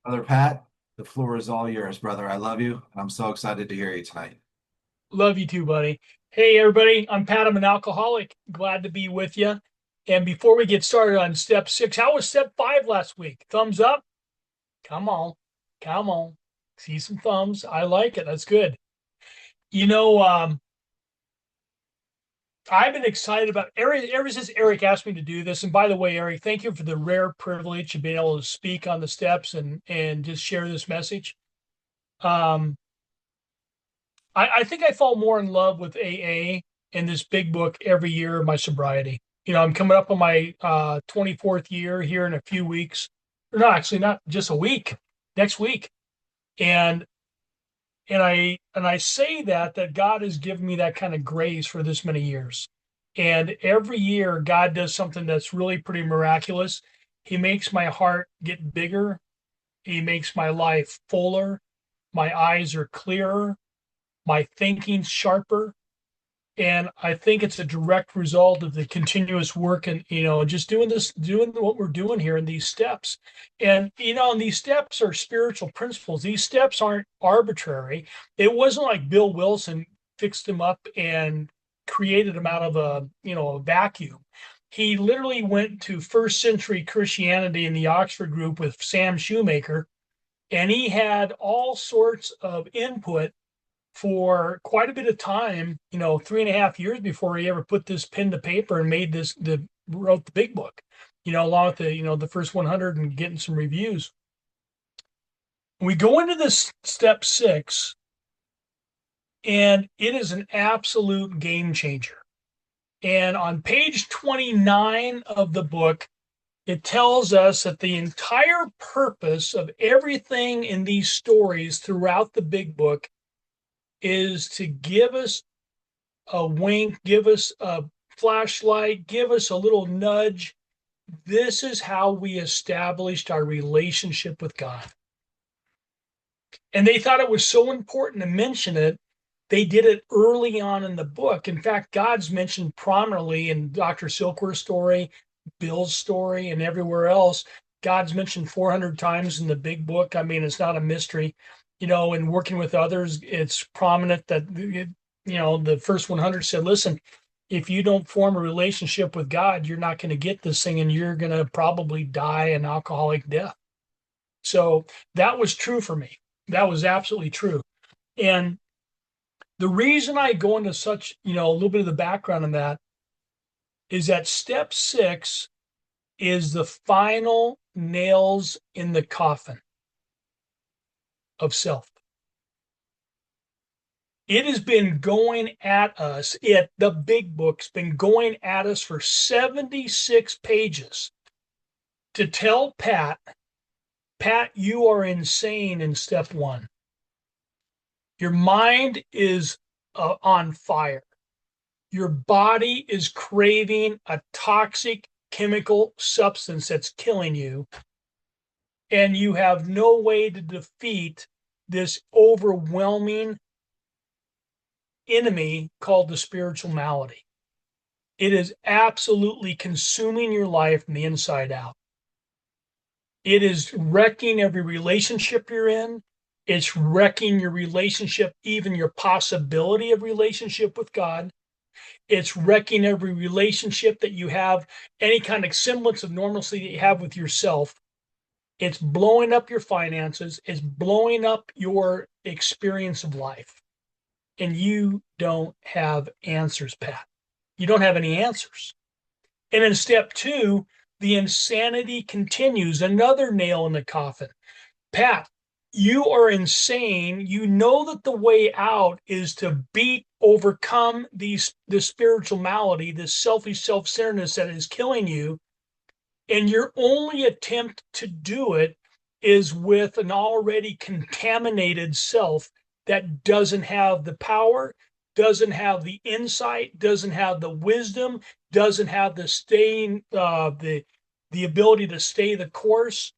Brother Pat, the floor is all yours, brother. I love you, and I'm so excited to hear you tonight. Love you too, buddy. Hey, everybody. I'm Pat. I'm an alcoholic. Glad to be with you. And before we get started on step six, how was step five last week? Thumbs up? Come on. Come on. See some thumbs. I like it. That's good. You know, I've been excited about ever since Eric asked me to do this. And by the way, Eric, thank you for the rare privilege of being able to speak on the steps and just share this message. Um, I think I fall more in love with AA and this big book every year of my sobriety. I'm coming up on my 24th year here in a few weeks. Or no, actually not just a week, next week. And and I say that God has given me that kind of grace for this many years. And every year God does something that's really pretty miraculous. He makes my heart get bigger. He makes my life fuller. My eyes are clearer, my thinking's sharper. And I think it's a direct result of the continuous work and, just doing what we're doing here in these steps. And these steps are spiritual principles. These steps aren't arbitrary. It wasn't like Bill Wilson fixed them up and created them out of a vacuum. He literally went to first century Christianity in the Oxford group with Sam Shoemaker, and he had all sorts of input for quite a bit of time, 3.5 years before he ever put this pen to paper and wrote the big book, along with the first 100 and getting some reviews. We go into this step six, and it is an absolute game changer. And on page 29 of the book, it tells us that the entire purpose of everything in these stories throughout the big book is to give us a wink, give us a flashlight, give us a little nudge. This is how we established our relationship with God. And they thought it was so important to mention it. They did it early on in the book. In fact, God's mentioned prominently in Dr. Silkworth's story, Bill's story, and everywhere else. God's mentioned 400 times in the big book. I mean, it's not a mystery. In working with others, it's prominent that the first 100 said, listen, if you don't form a relationship with God, you're not going to get this thing and you're going to probably die an alcoholic death. So that was true for me. That was absolutely true. And the reason I go into such, a little bit of the background on that is that step six is the final nails in the coffin of self. It has been going at us. The big book's been going at us for 76 pages to tell Pat, you are insane in step one. Your mind is on fire. Your body is craving a toxic chemical substance that's killing you. And you have no way to defeat this overwhelming enemy called the spiritual malady. It is absolutely consuming your life from the inside out. It is wrecking every relationship you're in. It's wrecking your relationship, even your possibility of relationship with God. It's wrecking every relationship that you have, any kind of semblance of normalcy that you have with yourself. It's blowing up your finances. It's blowing up your experience of life. And you don't have answers, Pat. You don't have any answers. And in step two, the insanity continues, another nail in the coffin. Pat, you are insane. You know that the way out is to overcome this spiritual malady, this selfish self-centeredness that is killing you. And your only attempt to do it is with an already contaminated self that doesn't have the power, doesn't have the insight, doesn't have the wisdom, doesn't have the ability to stay the course.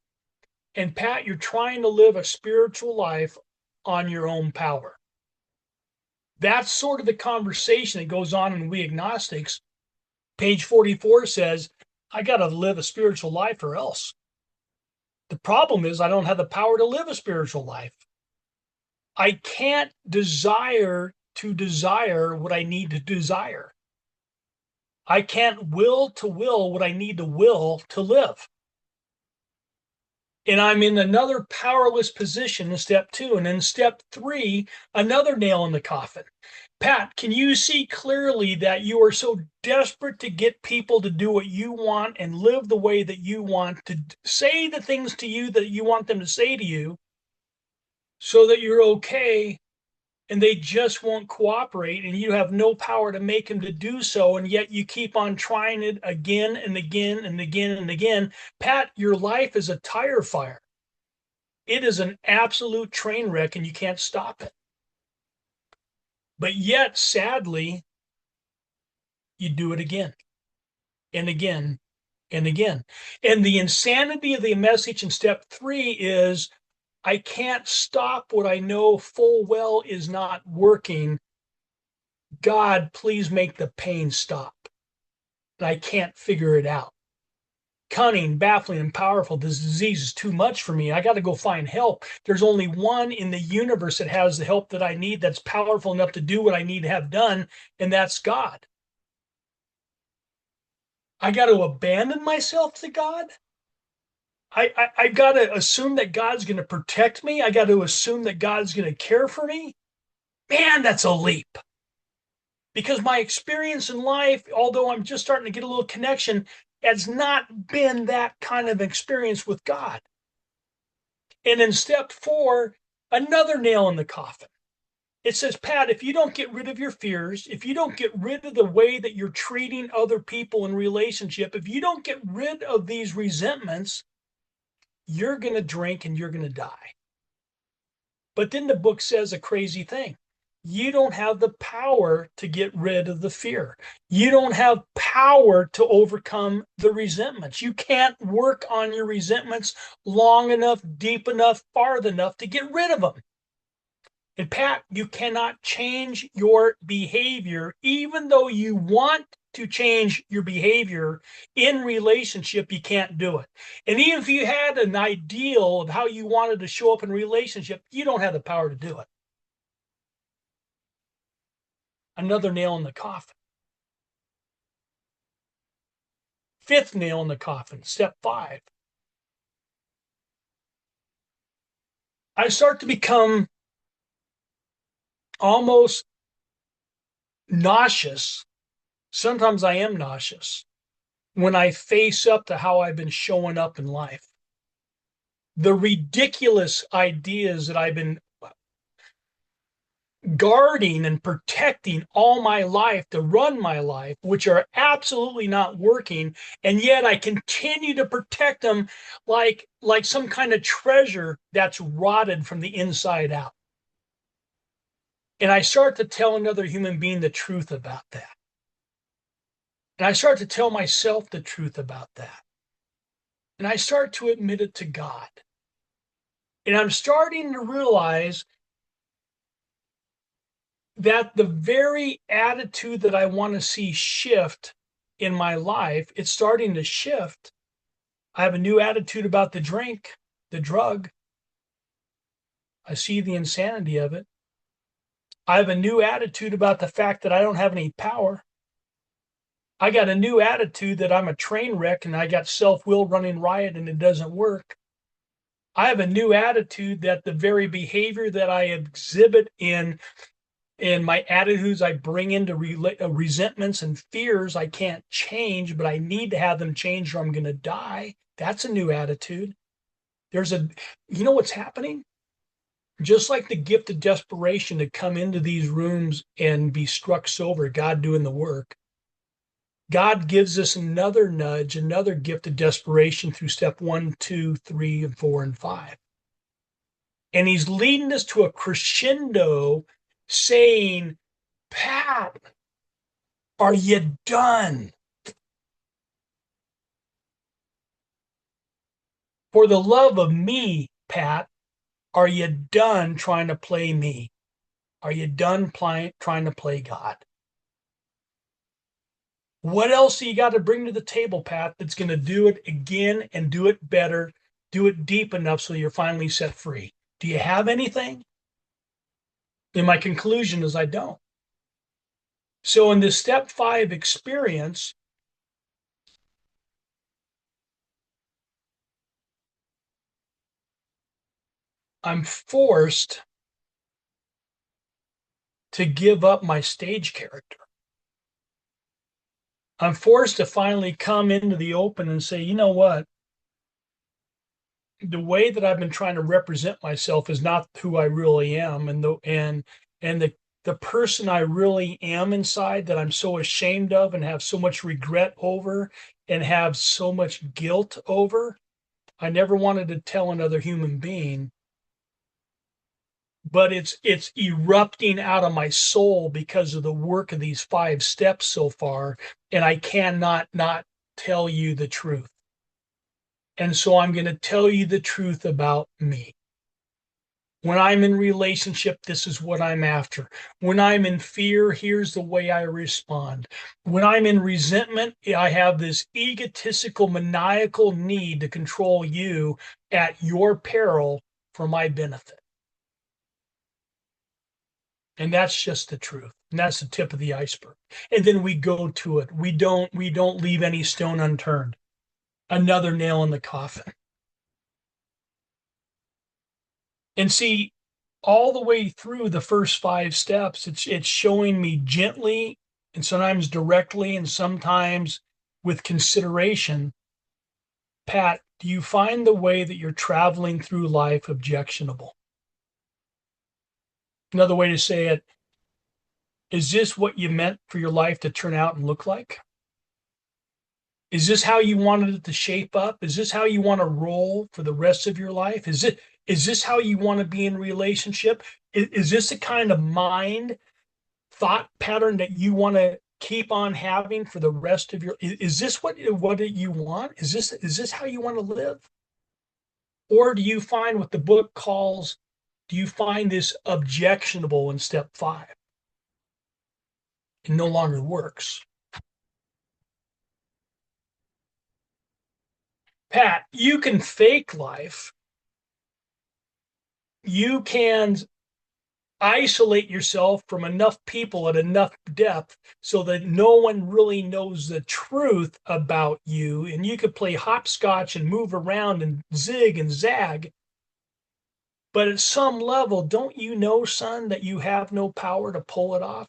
And Pat, you're trying to live a spiritual life on your own power. That's sort of the conversation that goes on in We Agnostics. Page 44 says, I got to live a spiritual life or else. The problem is I don't have the power to live a spiritual life. I can't desire to desire what I need to desire. I can't will to will what I need to will to live. And I'm in another powerless position in step 2. And then step 3, another nail in the coffin. Pat, can you see clearly that you are so desperate to get people to do what you want and live the way that you want, to say the things to you that you want them to say to you, so that you're okay, and they just won't cooperate, and you have no power to make them to do so, and yet you keep on trying it again and again and again and again? Pat, your life is a tire fire. It is an absolute train wreck, and you can't stop it. But yet, sadly, you do it again and again and again. And the insanity of the message in step 3 is, I can't stop what I know full well is not working. God, please make the pain stop. And I can't figure it out. Cunning, baffling, and powerful. This disease is too much for me. I got to go find help. There's only one in the universe that has the help that I need, that's powerful enough to do what I need to have done, and that's God. I got to abandon myself to God. I got to assume that God's going to protect me. I got to assume that God's going to care for me. Man, that's a leap. Because my experience in life, although I'm just starting to get a little connection, has not been that kind of experience with God. And in step 4, another nail in the coffin. It says, Pat, if you don't get rid of your fears, if you don't get rid of the way that you're treating other people in relationship, if you don't get rid of these resentments, you're going to drink and you're going to die. But then the book says a crazy thing. You don't have the power to get rid of the fear. You don't have power to overcome the resentments. You can't work on your resentments long enough, deep enough, far enough to get rid of them. And Pat, you cannot change your behavior, even though you want to change your behavior in relationship. You can't do it. And even if you had an ideal of how you wanted to show up in a relationship, you don't have the power to do it. Another nail in the coffin. 5th nail in the coffin, step 5. I start to become almost nauseous. Sometimes I am nauseous when I face up to how I've been showing up in life. The ridiculous ideas that I've been guarding and protecting all my life to run my life, which are absolutely not working, and yet I continue to protect them like some kind of treasure that's rotted from the inside out. And I start to tell another human being the truth about that. And I start to tell myself the truth about that. And I start to admit it to God. And I'm starting to realize that the very attitude that I want to see shift in my life, it's starting to shift. I have a new attitude about the drink, the drug. I see the insanity of it. I have a new attitude about the fact that I don't have any power. I got a new attitude that I'm a train wreck and I got self-will running riot and it doesn't work. I have a new attitude that the very behavior that I exhibit in my attitudes I bring into resentments and fears, I can't change, but I need to have them change or I'm going to die. That's a new attitude. You know what's happening? Just like the gift of desperation to come into these rooms and be struck sober, God doing the work. God gives us another nudge, another gift of desperation through step 1, 2, 3, and 4, and 5. And he's leading us to a crescendo saying, Pat, are you done? For the love of me, Pat, are you done trying to play me? Are you done trying to play God? What else do you got to bring to the table, Pat, that's going to do it again and do it better, Do it deep enough so you're finally set free. Do you have anything? And my conclusion is I don't. So in this step 5 experience, I'm forced to give up my stage character. I'm forced to finally come into the open and say, you know what? The way that I've been trying to represent myself is not who I really am, and the person I really am inside that I'm so ashamed of and have so much regret over and have so much guilt over. I never wanted to tell another human being, but it's erupting out of my soul because of the work of these 5 steps so far, and I cannot not tell you the truth. And so I'm going to tell you the truth about me. When I'm in relationship, this is what I'm after. When I'm in fear, here's the way I respond. When I'm in resentment, I have this egotistical, maniacal need to control you at your peril for my benefit. And that's just the truth. And that's the tip of the iceberg. And then we go to it. We don't leave any stone unturned. Another nail in the coffin. And see, all the way through the first 5 steps, it's showing me gently and sometimes directly and sometimes with consideration. Pat, do you find the way that you're traveling through life objectionable? Another way to say it, is this what you meant for your life to turn out and look like? Is this how you wanted it to shape up? Is this how you want to roll for the rest of your life? Is this how you want to be in relationship? Is this the kind of mind thought pattern that you want to keep on having for the rest of your? Is this what you want? Is this how you want to live? Or do you find what the book calls? Do you find this objectionable in step 5? It no longer works. Pat, you can fake life. You can isolate yourself from enough people at enough depth so that no one really knows the truth about you. And you could play hopscotch and move around and zig and zag. But at some level, don't you know, son, that you have no power to pull it off?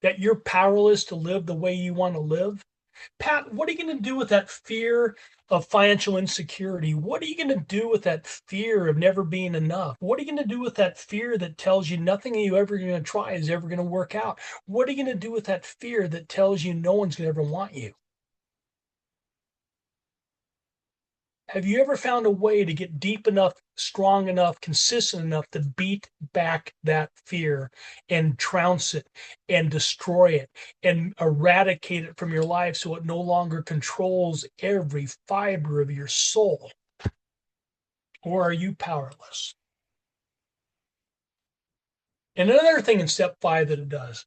That you're powerless to live the way you want to live? Pat, what are you going to do with that fear of financial insecurity? What are you going to do with that fear of never being enough? What are you going to do with that fear that tells you nothing you ever going to try is ever going to work out? What are you going to do with that fear that tells you no one's going to ever want you? Have you ever found a way to get deep enough, strong enough, consistent enough to beat back that fear and trounce it and destroy it and eradicate it from your life so it no longer controls every fiber of your soul? Or are you powerless? And another thing in step 5 that it does,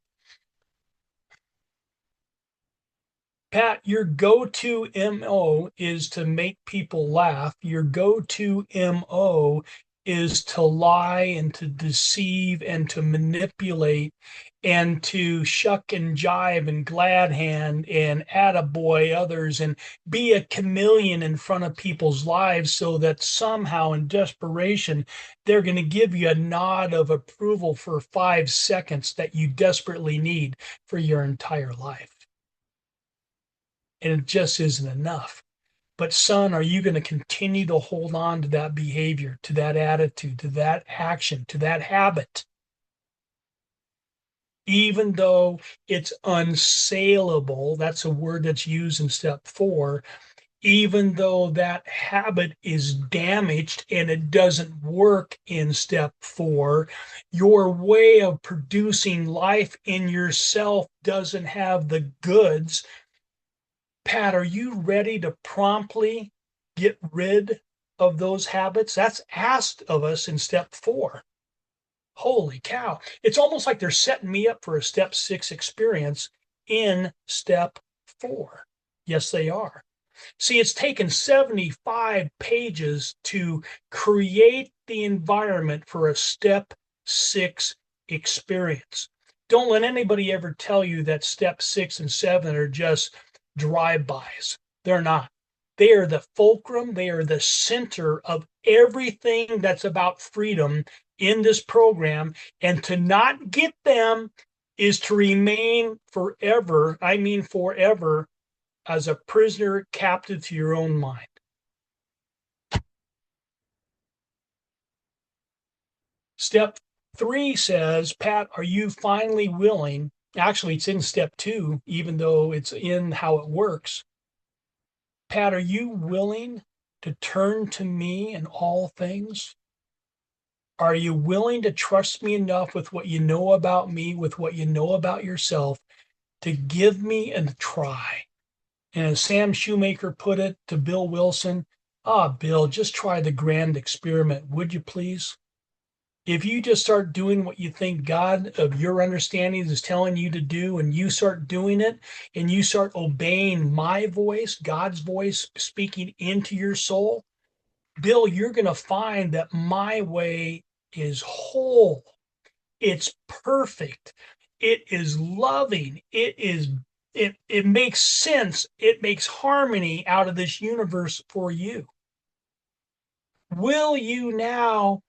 Pat, your go-to MO is to make people laugh. Your go-to MO is to lie and to deceive and to manipulate and to shuck and jive and glad hand and attaboy others and be a chameleon in front of people's lives so that somehow in desperation, they're going to give you a nod of approval for 5 seconds that you desperately need for your entire life. And it just isn't enough. But, son, are you going to continue to hold on to that behavior, to that attitude, to that action, to that habit, even though it's unsaleable? That's a word that's used in step 4. Even though that habit is damaged and it doesn't work in step 4, your way of producing life in yourself doesn't have the goods. Pat, are you ready to promptly get rid of those habits? That's asked of us in step 4. Holy cow. It's almost like they're setting me up for a step 6 experience in step 4. Yes, they are. See, it's taken 75 pages to create the environment for a step 6 experience. Don't let anybody ever tell you that step 6 and 7 are just drive-bys. They're not. They are the fulcrum, they are the center of everything that's about freedom in this program. And to not get them is to remain forever, I mean forever, as a prisoner captive to your own mind. Step 3 says, Pat, are you finally willing? Actually, it's in step 2, even though it's in how it works. Pat, are you willing to turn to me in all things? Are you willing to trust me enough with what you know about me, with what you know about yourself, to give me a try? And as Sam Shoemaker put it to Bill Wilson, Bill, just try the grand experiment, would you please? If you just start doing what you think God of your understanding is telling you to do, and you start doing it, and you start obeying my voice, God's voice speaking into your soul, Bill, you're going to find that my way is whole. It's perfect. It is loving. It makes sense. It makes harmony out of this universe for you. Will you now,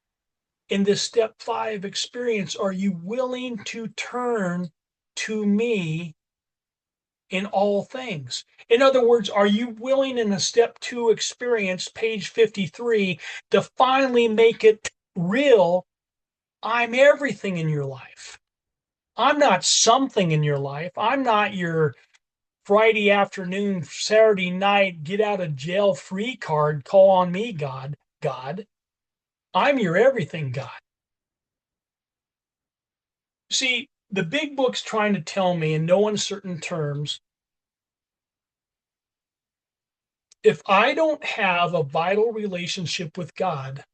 in this step 5 experience, are you willing to turn to me in all things? In other words, are you willing in a step 2 experience, page 53, to finally make it real? I'm everything in your life. I'm not something in your life. I'm not your Friday afternoon, Saturday night, get out of jail free card, call on me, God. God, I'm your everything, God. See, the big book's trying to tell me in no uncertain terms, if I don't have a vital relationship with God,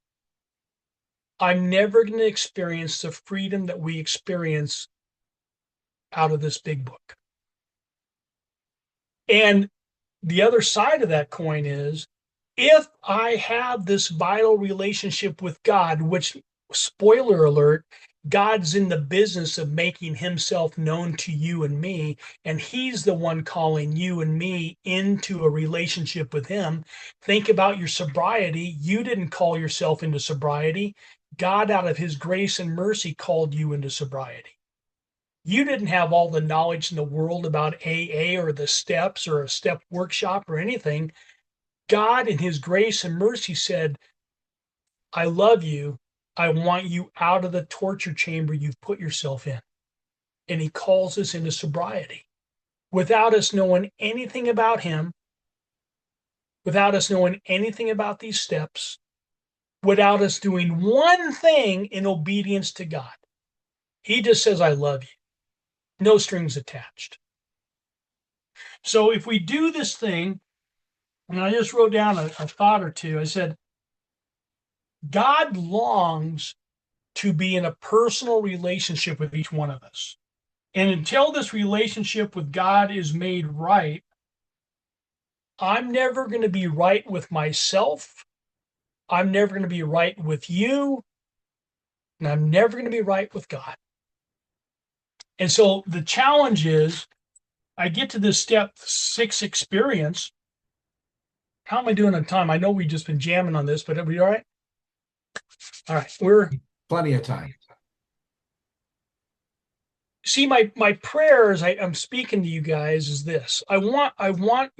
I'm never going to experience the freedom that we experience out of this big book. And the other side of that coin is, if I have this vital relationship with God, which, spoiler alert, God's in the business of making himself known to you and me, and he's the one calling you and me into a relationship with him. Think about your sobriety. You didn't call yourself into sobriety. God, out of his grace and mercy, called you into sobriety. You didn't have all the knowledge in the world about AA or the steps or a step workshop or anything. God, in his grace and mercy, said, I love you. I want you out of the torture chamber you've put yourself in. And he calls us into sobriety without us knowing anything about him, without us knowing anything about these steps, without us doing one thing in obedience to God. He just says, I love you. No strings attached. So if we do this thing, and I just wrote down a thought or two, I said, God longs to be in a personal relationship with each one of us. And until this relationship with God is made right, I'm never going to be right with myself. I'm never going to be right with you. And I'm never going to be right with God. And so the challenge is, I get to this step 6 experience. How am I doing on time? I know we've just been jamming on this, but are we all right? All right. We're Plenty of time. see my prayer as I'm speaking to you guys is this. I want God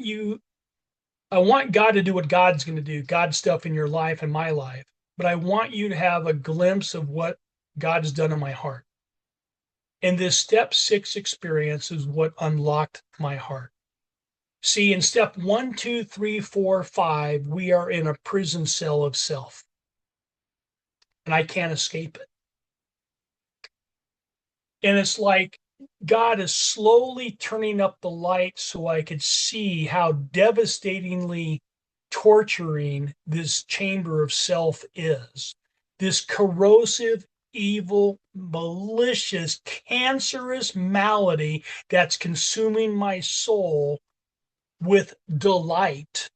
to do what God's going to do, God's stuff in your life and my life. But I want you to have a glimpse of what God's done in my heart. And this step 6 experience is what unlocked my heart. See, in step 1, 2, 3, 4, 5, we are in a prison cell of self. And I can't escape it. And it's like God is slowly turning up the light so I could see how devastatingly torturing this chamber of self is. This corrosive, evil, malicious, cancerous malady that's consuming my soul with delight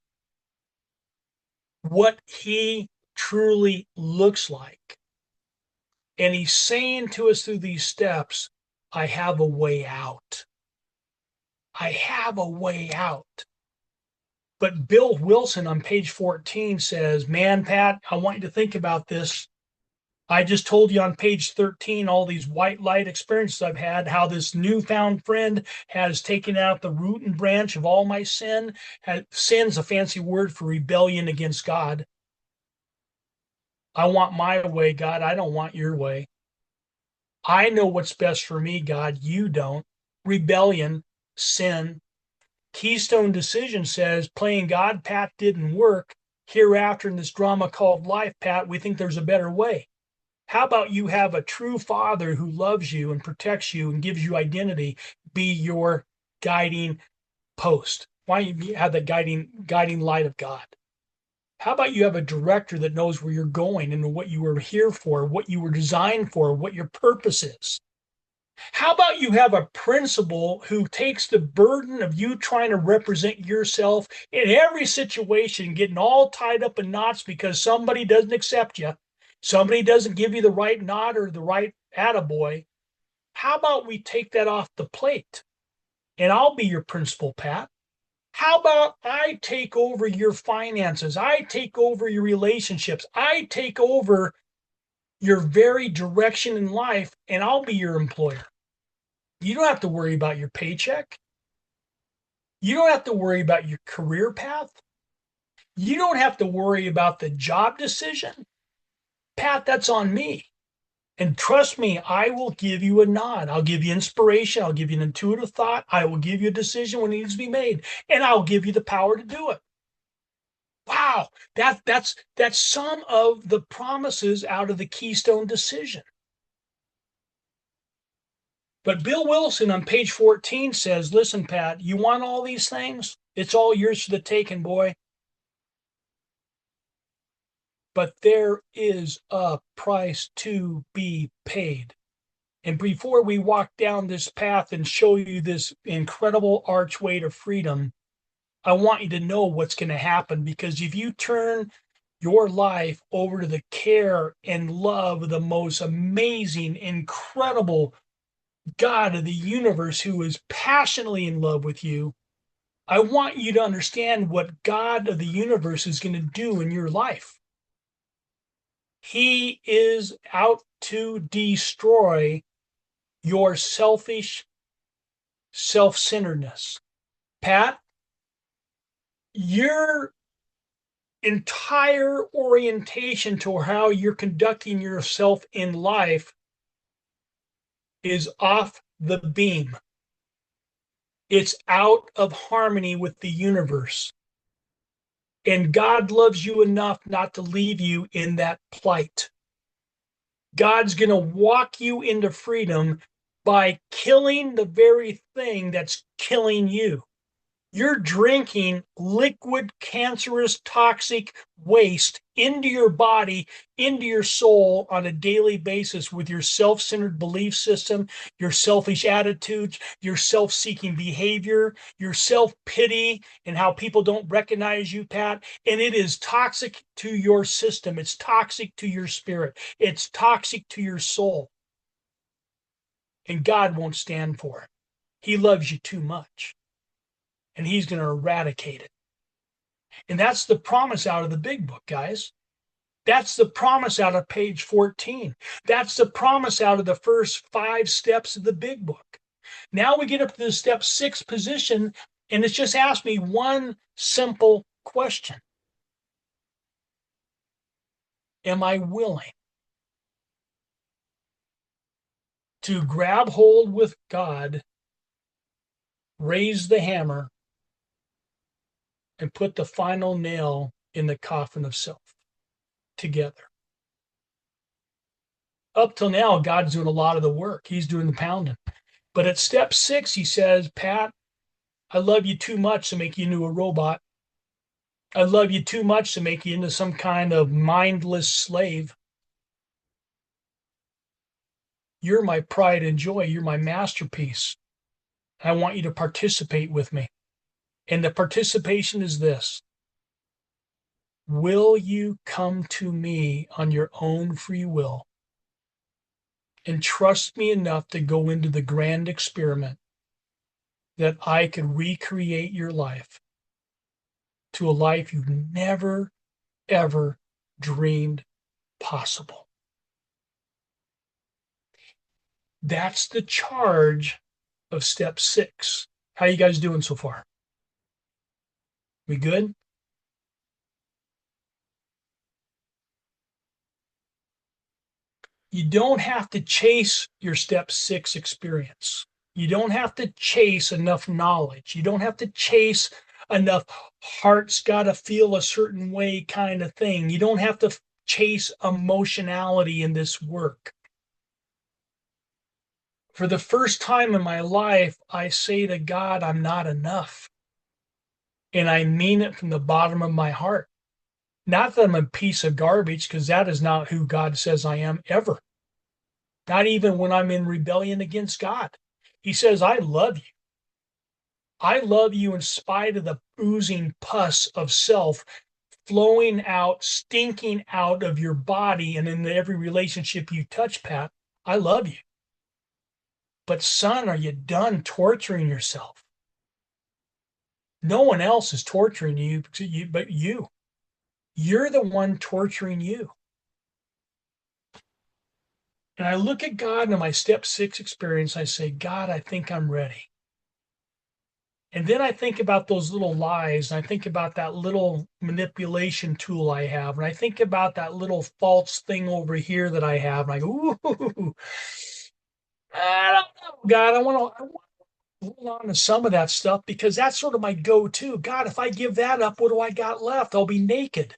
what he truly looks like. And he's saying to us through these steps, I have a way out. I have a way out. But Bill Wilson on page 14 says, man, Pat, I want you to think about this. I just told you on page 13 all these white light experiences I've had, how this newfound friend has taken out the root and branch of all my sin. Sin's a fancy word for rebellion against God. I want my way, God. I don't want your way. I know what's best for me, God. You don't. Rebellion, sin. Keystone Decision says playing God, Pat, didn't work. Hereafter in this drama called life, Pat, we think there's a better way. How about you have a true father who loves you and protects you and gives you identity be your guiding post? Why don't you have the guiding light of God? How about you have a director that knows where you're going and what you were here for, what you were designed for, what your purpose is? How about you have a principal who takes the burden of you trying to represent yourself in every situation, getting all tied up in knots because somebody doesn't accept you, somebody doesn't give you the right nod or the right attaboy? How about we take that off the plate and I'll be your principal, Pat? How about I take over your finances? I take over your relationships. I take over your very direction in life and I'll be your employer. You don't have to worry about your paycheck. You don't have to worry about your career path. You don't have to worry about the job decision. Pat, that's on me. And trust me, I will give you a nod. I'll give you inspiration. I'll give you an intuitive thought. I will give you a decision when it needs to be made. And I'll give you the power to do it. Wow, that's some of the promises out of the Keystone Decision. But Bill Wilson on page 14 says, listen, Pat, you want all these things? It's all yours for the taking, boy. But there is a price to be paid. And before we walk down this path and show you this incredible archway to freedom, I want you to know what's going to happen, because if you turn your life over to the care and love of the most amazing, incredible God of the universe who is passionately in love with you, I want you to understand what God of the universe is going to do in your life. He is out to destroy your selfish self-centeredness. Pat, your entire orientation to how you're conducting yourself in life is off the beam. It's out of harmony with the universe. And God loves you enough not to leave you in that plight. God's going to walk you into freedom by killing the very thing that's killing you. You're drinking liquid, cancerous, toxic waste into your body, into your soul on a daily basis with your self-centered belief system, your selfish attitudes, your self-seeking behavior, your self-pity, and how people don't recognize you, Pat. And it is toxic to your system. It's toxic to your spirit. It's toxic to your soul. And God won't stand for it. He loves you too much. And he's going to eradicate it. And that's the promise out of the big book, guys. That's the promise out of page 14. That's the promise out of the first 5 steps of the big book. Now we get up to the step 6 position, and it's just asked me one simple question. Am I willing to grab hold with God, raise the hammer, and put the final nail in the coffin of self together? Up till now, God's doing a lot of the work. He's doing the pounding. But at step 6, he says, Pat, I love you too much to make you into a robot. I love you too much to make you into some kind of mindless slave. You're my pride and joy. You're my masterpiece. I want you to participate with me. And the participation is this: will you come to me on your own free will and trust me enough to go into the grand experiment that I could recreate your life to a life you've never, ever dreamed possible? That's the charge of step 6. How you guys doing so far? We good? You don't have to chase your step 6 experience. You don't have to chase enough knowledge. You don't have to chase enough heart's got to feel a certain way kind of thing. You don't have to chase emotionality in this work. For the first time in my life, I say to God, I'm not enough. And I mean it from the bottom of my heart. Not that I'm a piece of garbage, because that is not who God says I am ever. Not even when I'm in rebellion against God. He says, I love you. I love you in spite of the oozing pus of self flowing out, stinking out of your body and in every relationship you touch, Pat. I love you. But son, are you done torturing yourself? No one else is torturing you but you. You're the one torturing you. And I look at God in my step 6 experience. I say, God, I think I'm ready. And then I think about those little lies. And I think about that little manipulation tool I have. And I think about that little false thing over here that I have. And I go, ooh, I don't know, God. I want to hold on to some of that stuff because that's sort of my go-to. God, if I give that up, what do I got left? I'll be naked.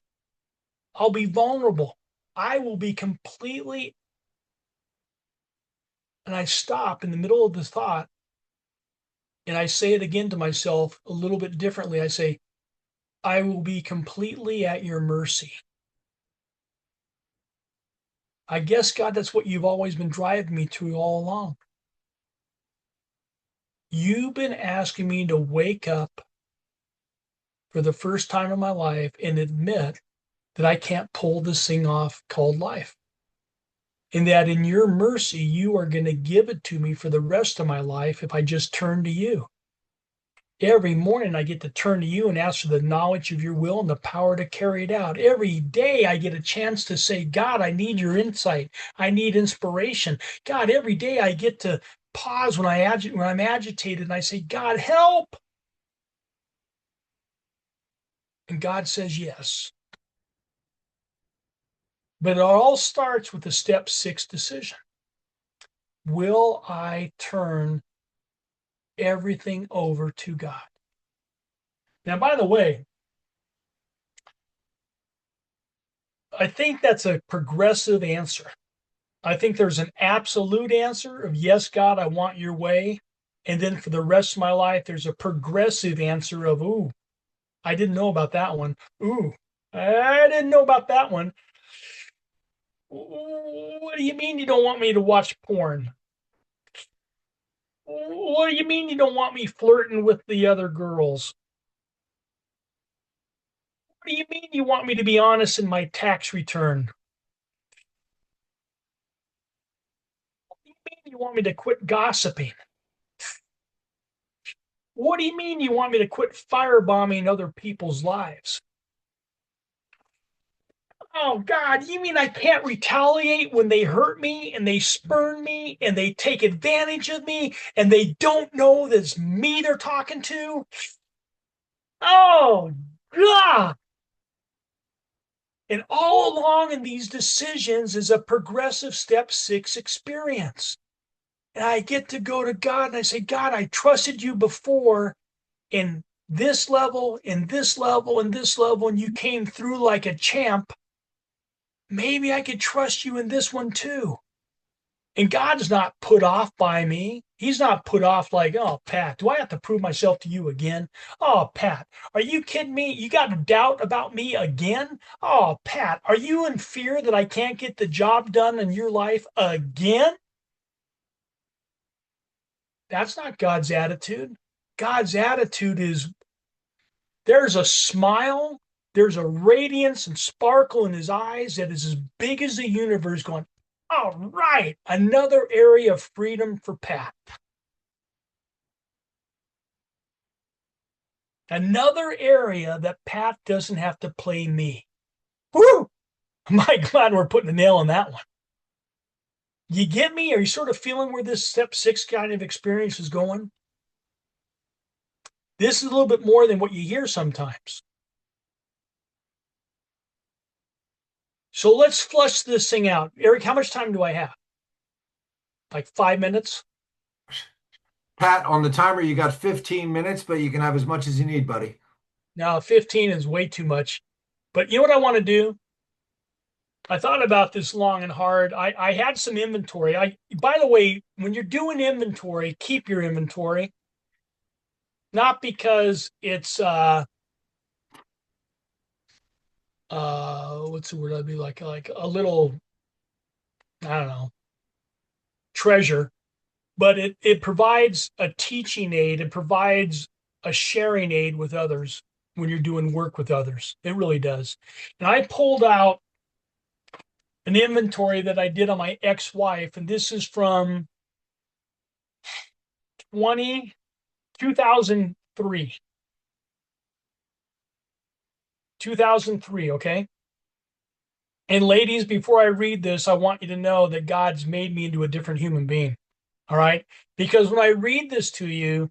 I'll be vulnerable. I will be completely. And I stop in the middle of the thought and I say it again to myself a little bit differently. I say, I will be completely at your mercy. I guess, God, that's what you've always been driving me to all along. You've been asking me to wake up for the first time in my life and admit that I can't pull this thing off called life. And that in your mercy, you are going to give it to me for the rest of my life if I just turn to you. Every morning I get to turn to you and ask for the knowledge of your will and the power to carry it out. Every day I get a chance to say, God, I need your insight. I need inspiration. God, every day I get to pause when I'm agitated and I say, God, help. And God says yes. But it all starts with the step 6 decision. Will I turn everything over to God? Now, by the way, I think that's a progressive answer. I think there's an absolute answer of yes, God, I want your way. And then for the rest of my life, there's a progressive answer of, ooh, I didn't know about that one. Ooh, I didn't know about that one. What do you mean you don't want me to watch porn? What do you mean you don't want me flirting with the other girls? What do you mean you want me to be honest in my tax return? What do you mean you want me to quit gossiping? What do you mean you want me to quit firebombing other people's lives? Oh, God, you mean I can't retaliate when they hurt me and they spurn me and they take advantage of me and they don't know that it's me they're talking to? Oh, God. And all along in these decisions is a progressive step 6 experience. And I get to go to God and I say, God, I trusted you before in this level, in this level, in this level, and you came through like a champ. Maybe I could trust you in this one too. And God's not put off by me. He's not put off like, oh, Pat, do I have to prove myself to you again? Oh, Pat, are you kidding me? You got a doubt about me again? Oh, Pat, are you in fear that I can't get the job done in your life again? That's not God's attitude. God's attitude is, There's a smile, there's a radiance and sparkle in his eyes that is as big as the universe going, all right, another area of freedom for Pat. Another area that Pat doesn't have to play me. Woo! Am I glad we're putting a nail in that one? You get me? Are you sort of feeling where this step 6 kind of experience is going? This is a little bit more than what you hear sometimes. So let's flush this thing out. Eric, how much time do I have? Like 5 minutes? Pat, on the timer, you got 15 minutes, but you can have as much as you need, buddy. No, 15 is way too much. But you know what I want to do? I thought about this long and hard. I had some inventory. By the way, when you're doing inventory, keep your inventory. Not because it's what's the word I'd be like a little, I don't know, treasure, but it provides a teaching aid. It provides a sharing aid with others when you're doing work with others. It really does. And I pulled out an inventory that I did on my ex-wife, and this is from 2003. 2003, okay? And ladies, before I read this, I want you to know that God's made me into a different human being. All right? Because when I read this to you,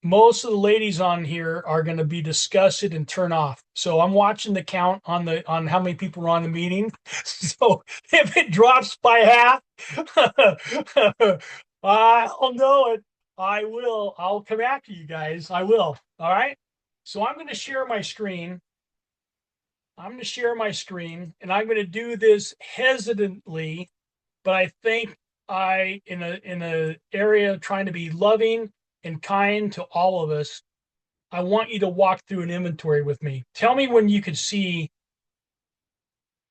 most of the ladies on here are going to be disgusted and turn off. So I'm watching the count on how many people are on the meeting. So if it drops by half, I'll know it. I will. I'll come after you guys. I will. All right. So I'm going to share my screen. I'm going to share my screen, and I'm going to do this hesitantly, but I think in a area of trying to be loving and kind to all of us, I want you to walk through an inventory with me. Tell me when you could see.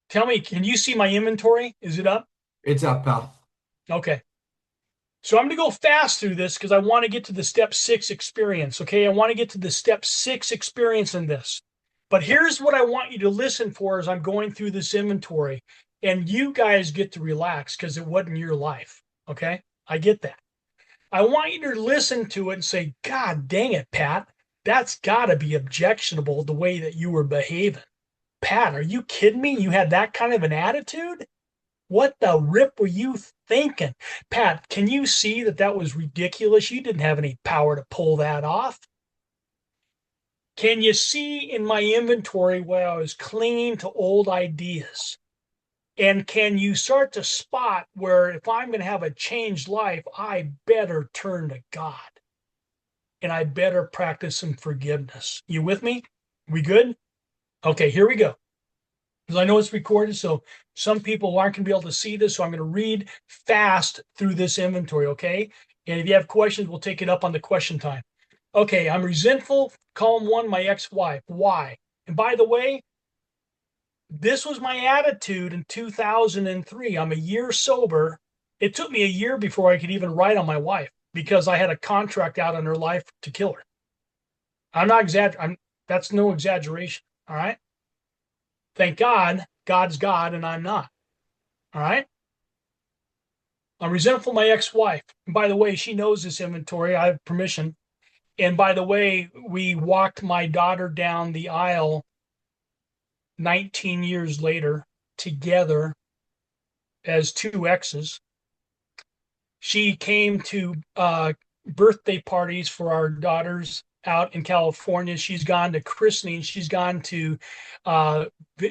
Tell me, can you see my inventory? Is it up? It's up, pal. Okay. So I'm going to go fast through this because I want to get to the step 6 experience. Okay. I want to get to the step 6 experience in this. But here's what I want you to listen for as I'm going through this inventory. And you guys get to relax because it wasn't your life. Okay. I get that. I want you to listen to it and say, God dang it, Pat. That's got to be objectionable the way that you were behaving. Pat, are you kidding me? You had that kind of an attitude? What the rip were you thinking? Pat, can you see that that was ridiculous? You didn't have any power to pull that off. Can you see in my inventory where I was clinging to old ideas? And can you start to spot where if I'm going to have a changed life, I better turn to God and I better practice some forgiveness? You with me? We good? Okay, here we go. Because I know it's recorded, so some people aren't going to be able to see this, so I'm going to read fast through this inventory, okay? And if you have questions, we'll take it up on the question time. Okay, I'm resentful. Column 1, my ex-wife. Why? And by the way, this was my attitude in 2003. I'm a year sober. It took me a year before I could even write on my wife because I had a contract out on her life to kill her. I'm not exaggerating. That's no exaggeration, all right? Thank God, God's God and I'm not. All right. I'm resentful of my ex-wife. And by the way, she knows this inventory. I have permission. And by the way, we walked my daughter down the aisle 19 years later together as two exes. She came to birthday parties for our daughters out in California. She's gone to christening. She's gone to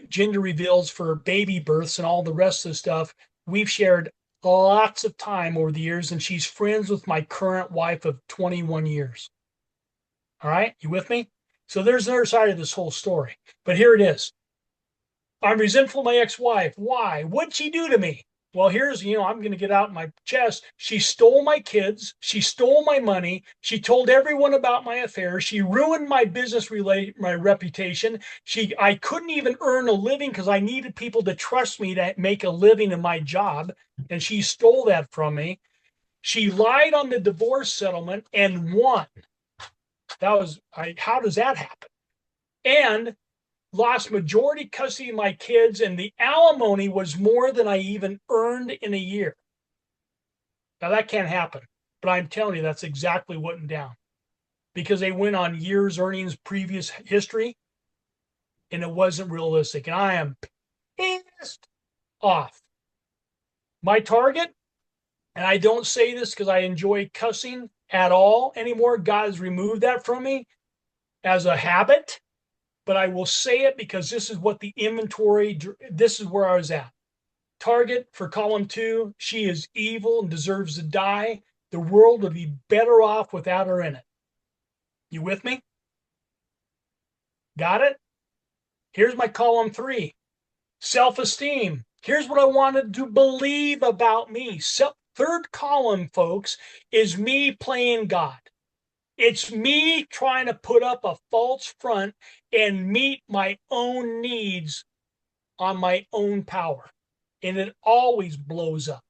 gender reveals for baby births and all the rest of the stuff. We've shared lots of time over the years, and she's friends with my current wife of 21 years. All right, you with me? So there's another side of this whole story. But here it is. I'm resentful of my ex-wife. Why? What'd she do to me? Well, here's, I'm going to get out my chest. She stole my kids. She stole my money. She told everyone about my affairs. She ruined my my reputation. I couldn't even earn a living because I needed people to trust me to make a living in my job. And she stole that from me. She lied on the divorce settlement and won. How does that happen? and lost majority custody of my kids, and the alimony was more than I even earned in a year. Now that can't happen, but I'm telling you, that's exactly what went down because they went on years' earnings, previous history, and it wasn't realistic. And I am pissed off. My target, and I don't say this because I enjoy cussing at all anymore. God has removed that from me as a habit, but I will say it because this is what the inventory, this is where I was at. Target for column 2, she is evil and deserves to die. The world would be better off without her in it. You with me? Got it? Here's my column 3, self-esteem. Here's what I wanted to believe about me. Third column, folks, is me playing God. It's me trying to put up a false front and meet my own needs on my own power. And it always blows up.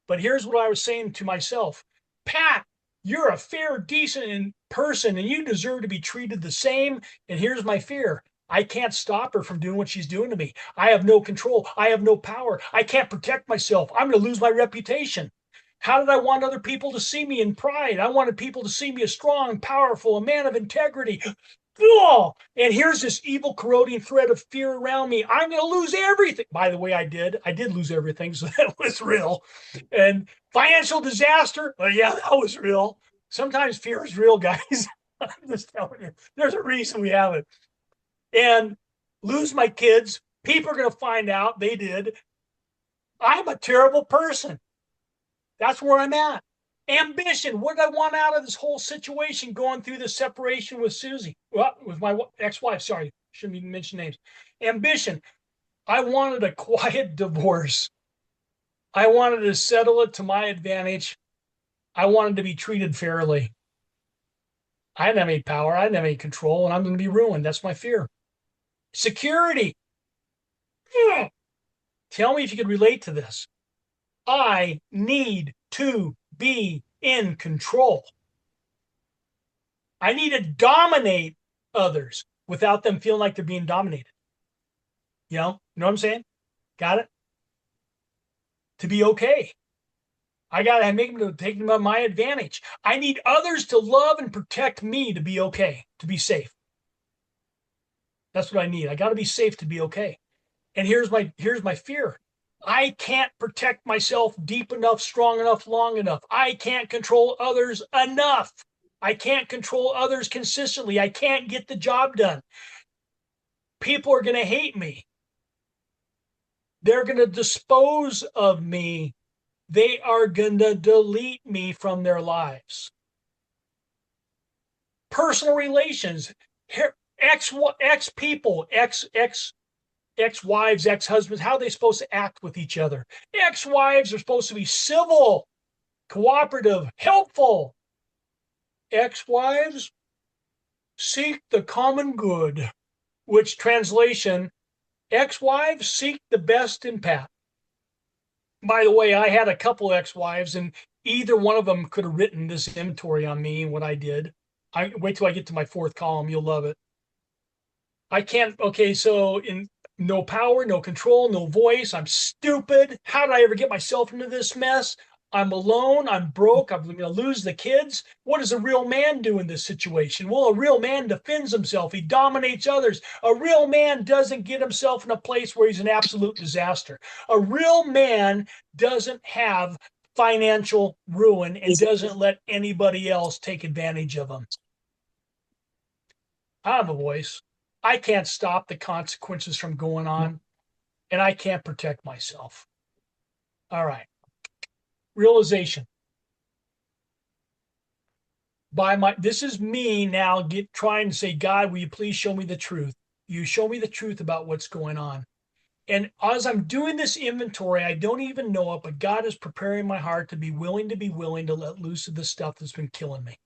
But here's what I was saying to myself. Pat, you're a fair, decent person and you deserve to be treated the same. And here's my fear. I can't stop her from doing what she's doing to me. I have no control. I have no power. I can't protect myself. I'm going to lose my reputation. How did I want other people to see me in pride? I wanted people to see me as strong, powerful, a man of integrity. Oh, and here's this evil, corroding thread of fear around me. I'm going to lose everything. By the way, I did lose everything, so that was real. And financial disaster, well, yeah, that was real. Sometimes fear is real, guys. I'm just telling you, there's a reason we have it. And lose my kids. People are going to find out they did. I'm a terrible person. That's where I'm at. Ambition. What did I want out of this whole situation going through the separation with Susie? Well, with my ex-wife. Sorry, shouldn't even mention names. Ambition. I wanted a quiet divorce. I wanted to settle it to my advantage. I wanted to be treated fairly. I didn't have any power. I didn't have any control, and I'm going to be ruined. That's my fear. Security. Tell me if you could relate to this. I need to be in control. I need to dominate others without them feeling like they're being dominated. You know what I'm saying? Got it? To be okay. I got to make them to take them on my advantage. I need others to love and protect me to be okay, to be safe. That's what I need. I got to be safe to be okay. And here's my fear. I can't protect myself deep enough, strong enough, long enough. I can't control others enough. I can't control others consistently. I can't get the job done. People are going to hate me. They're going to dispose of me. They are going to delete me from their lives. Personal relations, ex people, ex-wives, ex-husbands, how are they supposed to act with each other? Ex-wives are supposed to be civil, cooperative, helpful. Ex-wives seek the common good, which translation, ex-wives seek the best in Pat. By the way, I had a couple ex-wives, and either one of them could have written this inventory on me and what I did. Wait till I get to my 4th column. You'll love it. I can't. Okay, so in no power, no control, no voice. I'm stupid. How did I ever get myself into this mess? I'm alone. I'm broke. I'm going to lose the kids. What does a real man do in this situation? Well, a real man defends himself. He dominates others. A real man doesn't get himself in a place where he's an absolute disaster. A real man doesn't have financial ruin and doesn't let anybody else take advantage of him. I have a voice. I can't stop the consequences from going on, and I can't protect myself. All right. Realization. This is me now trying to say, God, will you please show me the truth? You show me the truth about what's going on. And as I'm doing this inventory, I don't even know it, but God is preparing my heart to be willing to let loose of the stuff that's been killing me.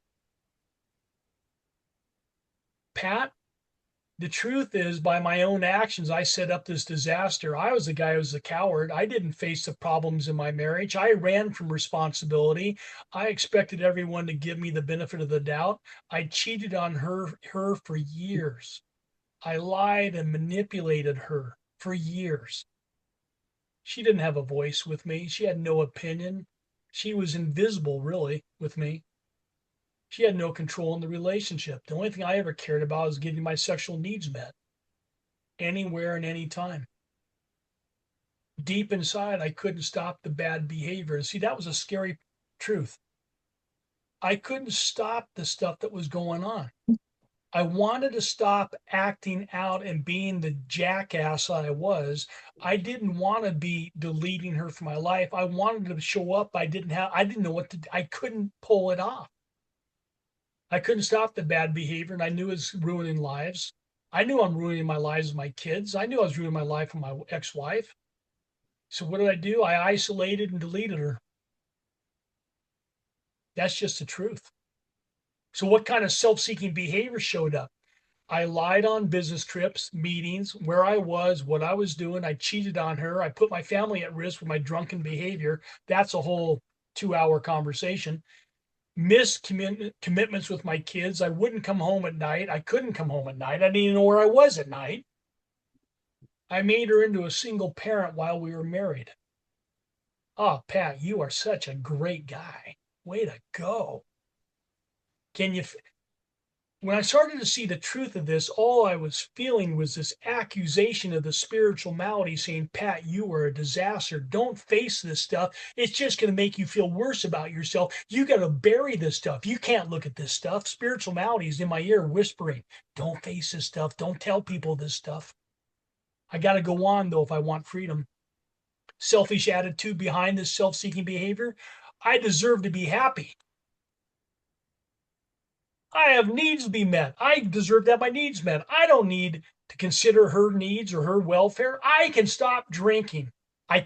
Pat, the truth is, by my own actions, I set up this disaster. I was the guy who was a coward. I didn't face the problems in my marriage. I ran from responsibility. I expected everyone to give me the benefit of the doubt. I cheated on her for years. I lied and manipulated her for years. She didn't have a voice with me. She had no opinion. She was invisible, really, with me. She had no control in the relationship. The only thing I ever cared about was getting my sexual needs met anywhere and anytime. Deep inside, I couldn't stop the bad behavior. And see, that was a scary truth. I couldn't stop the stuff that was going on. I wanted to stop acting out and being the jackass I was. I didn't want to be deleting her from my life. I wanted to show up. I didn't know what to, I couldn't pull it off. I couldn't stop the bad behavior, and I knew it was ruining lives. I knew I'm ruining my lives with my kids. I knew I was ruining my life with my ex-wife. So what did I do? I isolated and deleted her. That's just the truth. So what kind of self-seeking behavior showed up? I lied on business trips, meetings, where I was, what I was doing. I cheated on her. I put my family at risk with my drunken behavior. That's a whole 2-hour conversation. Missed commitments with my kids. I wouldn't come home at night. I couldn't come home at night. I didn't even know where I was at night. I made her into a single parent while we were married. Oh, Pat, you are such a great guy. Way to go. Can you when I started to see the truth of this, all I was feeling was this accusation of the spiritual malady saying, Pat, you are a disaster. Don't face this stuff. It's just going to make you feel worse about yourself. You got to bury this stuff. You can't look at this stuff. Spiritual malady is in my ear whispering, don't face this stuff. Don't tell people this stuff. I got to go on, though, if I want freedom. Selfish attitude behind this self seeking behavior. I deserve to be happy. I have needs to be met. I deserve to have my needs met. I don't need to consider her needs or her welfare. I can stop drinking. I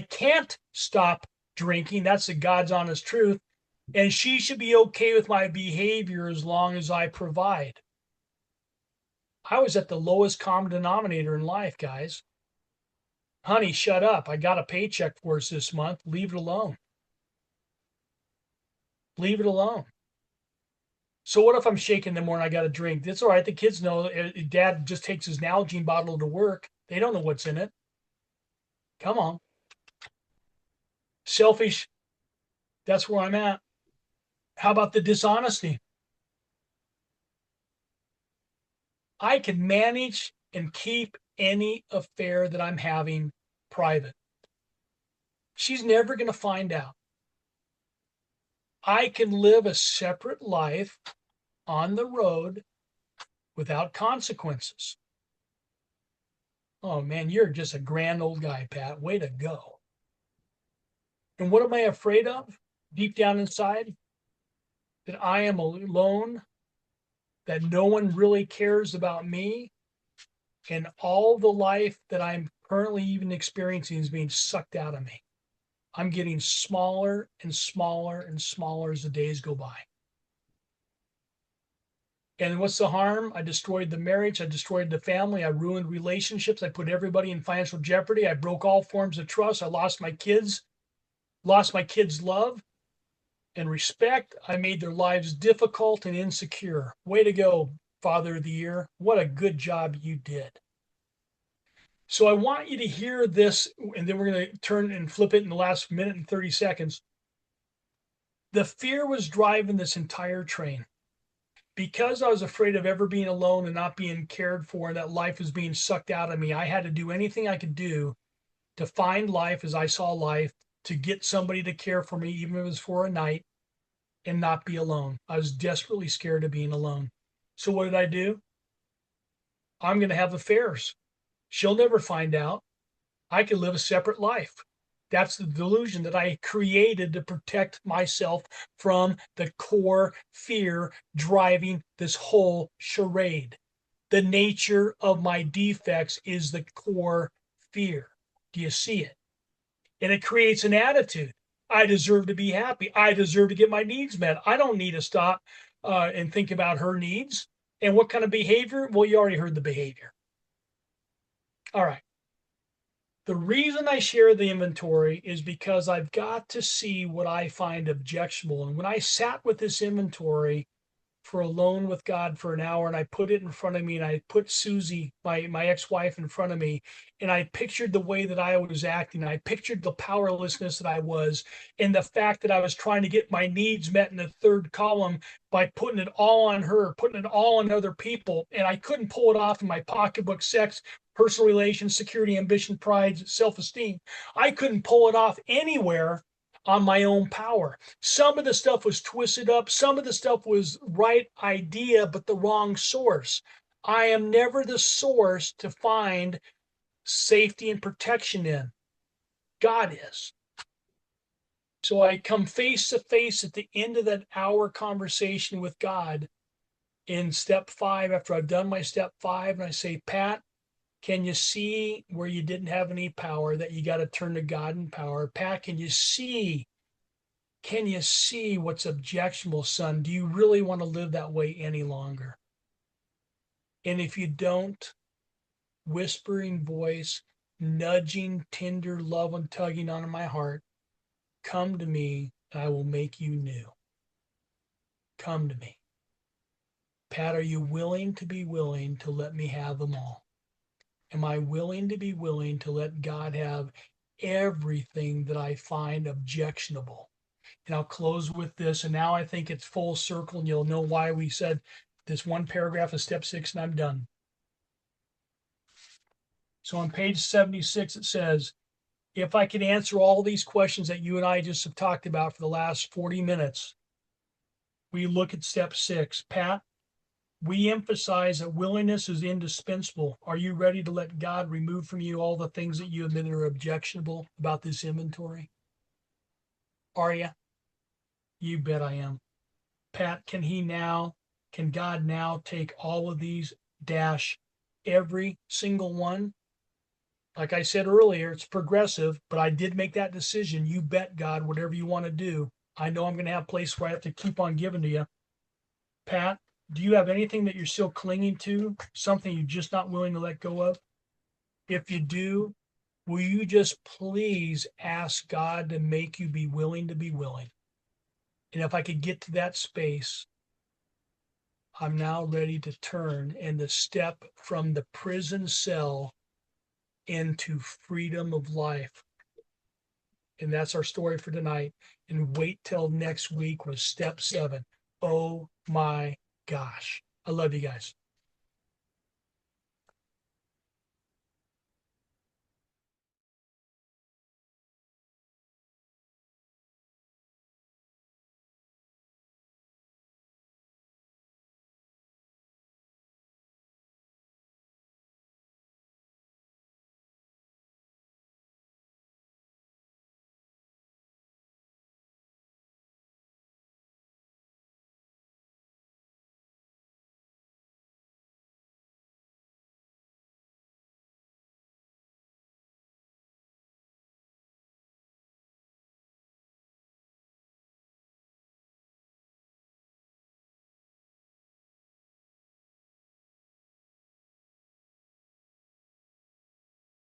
can't stop drinking. That's the God's honest truth. And she should be okay with my behavior as long as I provide. I was at the lowest common denominator in life, guys. Honey, shut up. I got a paycheck for us this month. Leave it alone. Leave it alone. So what if I'm shaking them morning? I got a drink. That's all right. The kids know dad just takes his Nalgene bottle to work. They don't know what's in it. Come on. Selfish. That's where I'm at. How about the dishonesty? I can manage and keep any affair that I'm having private. She's never going to find out. I can live a separate life on the road without consequences. Oh man, you're just a grand old guy, Pat. Way to go. And what am I afraid of deep down inside? That I am alone, that no one really cares about me, and all the life that I'm currently even experiencing is being sucked out of me. I'm getting smaller and smaller and smaller as the days go by. And what's the harm? I destroyed the marriage. I destroyed the family. I ruined relationships. I put everybody in financial jeopardy. I broke all forms of trust. I lost my kids' love and respect. I made their lives difficult and insecure. Way to go, Father of the Year. What a good job you did. So I want you to hear this, and then we're going to turn and flip it in the last minute and 30 seconds. The fear was driving this entire train. Because I was afraid of ever being alone and not being cared for, and that life was being sucked out of me, I had to do anything I could do to find life as I saw life, to get somebody to care for me, even if it was for a night, and not be alone. I was desperately scared of being alone. So what did I do? I'm going to have affairs. She'll never find out. I can live a separate life. That's the delusion that I created to protect myself from the core fear driving this whole charade. The nature of my defects is the core fear. Do you see it? And it creates an attitude. I deserve to be happy. I deserve to get my needs met. I don't need to stop and think about her needs. And what kind of behavior? Well, you already heard the behavior. All right. The reason I share the inventory is because I've got to see what I find objectionable. And when I sat with this inventory, for alone with God for an hour, and I put it in front of me, and I put Susie, my ex-wife, in front of me, and I pictured the way that I was acting. I pictured the powerlessness that I was, and the fact that I was trying to get my needs met in the third column by putting it all on her, putting it all on other people, and I couldn't pull it off in my pocketbook: sex, personal relations, security, ambition, pride, self-esteem. I couldn't pull it off anywhere on my own power. Some of the stuff was twisted up, some of the stuff was right idea, but the wrong source. I am never the source to find safety and protection in. God is. So I come face to face at the end of that hour conversation with God in step 5, after I've done my step 5, and I say, Pat, can you see where you didn't have any power, that you got to turn to God in power? Pat, can you see what's objectionable, son? Do you really want to live that way any longer? And if you don't, whispering voice, nudging, tender love and tugging on my heart, come to me and I will make you new. Come to me. Pat, are you willing to let me have them all? Am I willing to let God have everything that I find objectionable? And I'll close with this. And now I think it's full circle, and you'll know why we said this one paragraph of step 6, and I'm done. So on page 76, it says, if I could answer all these questions that you and I just have talked about for the last 40 minutes, we look at step 6. Pat, we emphasize that willingness is indispensable. Are you ready to let God remove from you all the things that you admit are objectionable about this inventory? Are you? You bet I am. Pat, can God now take all of these, dash every single one? Like I said earlier, it's progressive, but I did make that decision. You bet, God, whatever you want to do. I know I'm going to have a place where I have to keep on giving to you. Pat, do you have anything that you're still clinging to? Something you're just not willing to let go of? If you do, will you just please ask God to make you be willing to be willing? And if I could get to that space, I'm now ready to turn and to step from the prison cell into freedom of life. And that's our story for tonight. And wait till next week with step 7. Oh my gosh. I love you guys.